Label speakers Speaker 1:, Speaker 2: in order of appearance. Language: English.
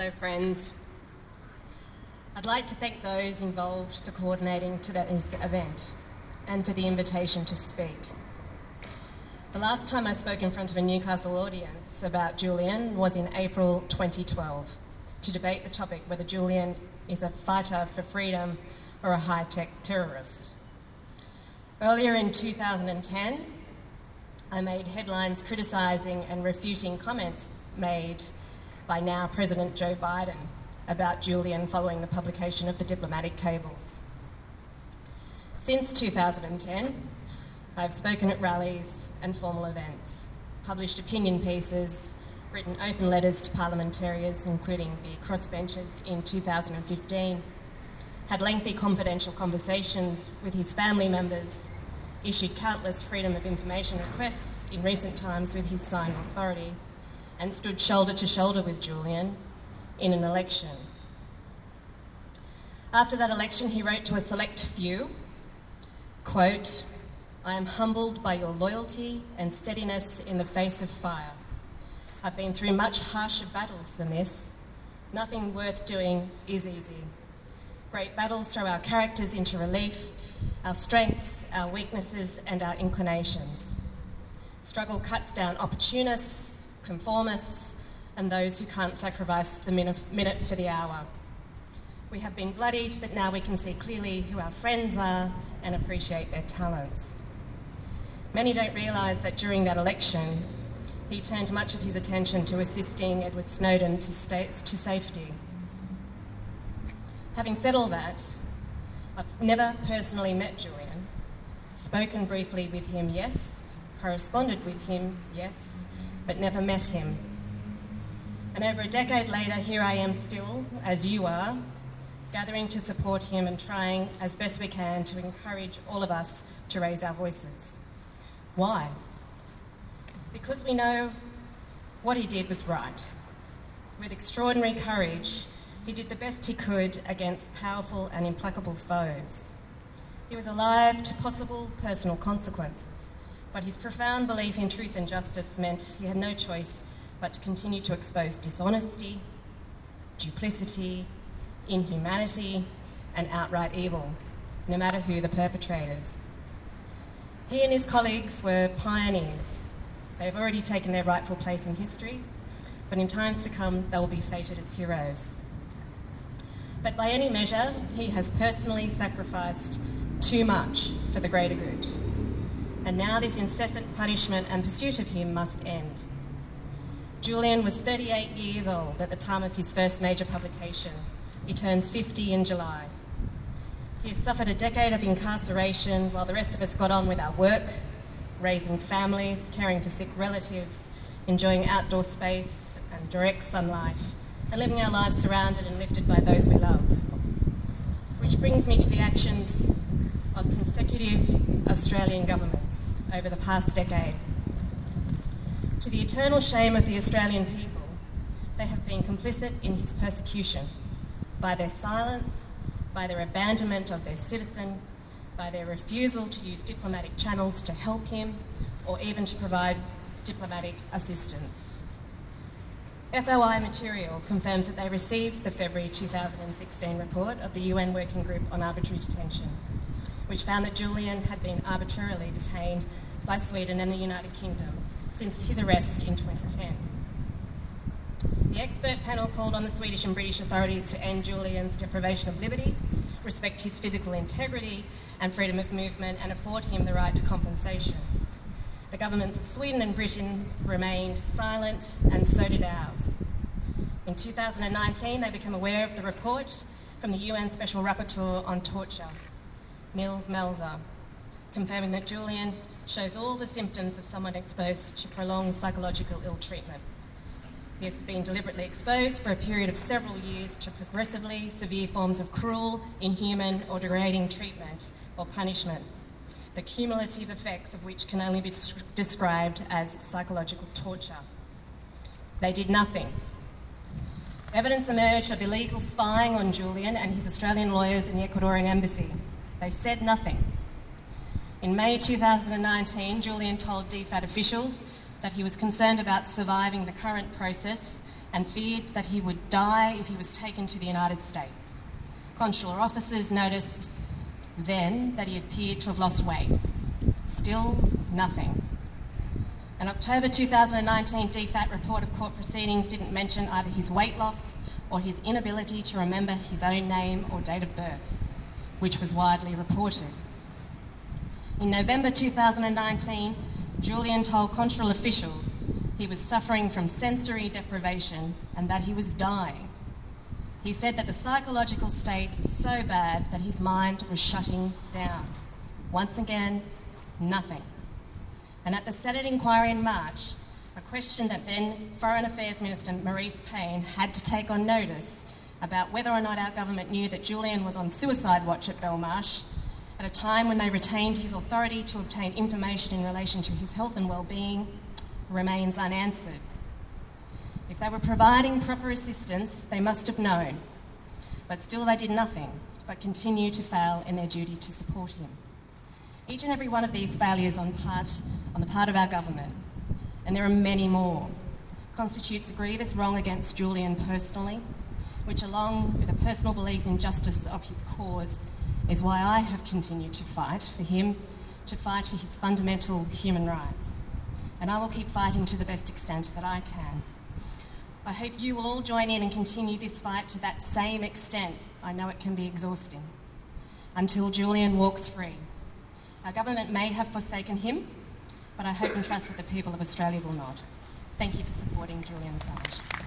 Speaker 1: Hello friends. I'd like to thank those involved for coordinating today's event and for the invitation to speak. The last time I spoke in front of a Newcastle audience about Julian was in April 2012 to debate the topic whether Julian is a fighter for freedom or a high-tech terrorist. Earlier in 2010, I made headlines criticising and refuting comments made by now President Joe Biden about Julian following the publication of the diplomatic cables. Since 2010, I've spoken at rallies and formal events, published opinion pieces, written open letters to parliamentarians, including the crossbenchers in 2015, had lengthy confidential conversations with his family members, issued countless freedom of information requests in recent times with his signing authority, and stood shoulder to shoulder with Julian in an election. After that election, he wrote to a select few, quote, "I am humbled by your loyalty and steadiness in the face of fire. I've been through much harsher battles than this. Nothing worth doing is easy. Great battles throw our characters into relief, our strengths, our weaknesses, and our inclinations. Struggle cuts down opportunists, conformists, and those who can't sacrifice the minute for the hour. We have been bloodied, but now we can see clearly who our friends are and appreciate their talents." Many don't realise that during that election, he turned much of his attention to assisting Edward Snowden to safety. Having said all that, I've never personally met Julian, spoken briefly with him, yes, corresponded with him, yes, but never met him. And over a decade later, here I am still, as you are, gathering to support him and trying as best we can to encourage all of us to raise our voices. Why? Because we know what he did was right. With extraordinary courage, he did the best he could against powerful and implacable foes. He was alive to possible personal consequences, but his profound belief in truth and justice meant he had no choice but to continue to expose dishonesty, duplicity, inhumanity, and outright evil, no matter who the perpetrators. He and his colleagues were pioneers. They have already taken their rightful place in history, but in times to come, they will be feted as heroes. But by any measure, he has personally sacrificed too much for the greater good. And now this incessant punishment and pursuit of him must end. Julian was 38 years old at the time of his first major publication. He turns 50 in July. He has suffered a decade of incarceration while the rest of us got on with our work, raising families, caring for sick relatives, enjoying outdoor space and direct sunlight, and living our lives surrounded and lifted by those we love. Which brings me to the actions of consecutive Australian governments over the past decade. To the eternal shame of the Australian people, they have been complicit in his persecution by their silence, by their abandonment of their citizen, by their refusal to use diplomatic channels to help him, or even to provide diplomatic assistance. FOI material confirms that they received the February 2016 report of the UN Working Group on Arbitrary Detention, which found that Julian had been arbitrarily detained by Sweden and the United Kingdom since his arrest in 2010. The expert panel called on the Swedish and British authorities to end Julian's deprivation of liberty, respect his physical integrity and freedom of movement, and afford him the right to compensation. The governments of Sweden and Britain remained silent, and so did ours. In 2019, they became aware of the report from the UN Special Rapporteur on Torture, Nils Melzer, confirming that Julian shows all the symptoms of someone exposed to prolonged psychological ill-treatment. He has been deliberately exposed for a period of several years to progressively severe forms of cruel, inhuman, or degrading treatment or punishment, the cumulative effects of which can only be described as psychological torture. They did nothing. Evidence emerged of illegal spying on Julian and his Australian lawyers in the Ecuadorian embassy. They said nothing. In May 2019, Julian told DFAT officials that he was concerned about surviving the current process and feared that he would die if he was taken to the United States. Consular officers noticed then that he appeared to have lost weight. Still nothing. An October 2019 DFAT report of court proceedings didn't mention either his weight loss or his inability to remember his own name or date of birth, which was widely reported. In November 2019, Julian told consular officials he was suffering from sensory deprivation and that he was dying. He said that the psychological state was so bad that his mind was shutting down. Once again, nothing. And at the Senate inquiry in March, a question that then Foreign Affairs Minister Marise Payne had to take on notice about whether or not our government knew that Julian was on suicide watch at Belmarsh at a time when they retained his authority to obtain information in relation to his health and well-being, remains unanswered. If they were providing proper assistance, they must have known, but still they did nothing but continue to fail in their duty to support him. Each and every one of these failures on the part of our government, and there are many more, constitutes a grievous wrong against Julian personally, which, along with a personal belief in justice of his cause, is why I have continued to fight for him, to fight for his fundamental human rights. And I will keep fighting to the best extent that I can. I hope you will all join in and continue this fight to that same extent. I know it can be exhausting. Until Julian walks free. Our government may have forsaken him, but I hope and trust that the people of Australia will not. Thank you for supporting Julian Assange.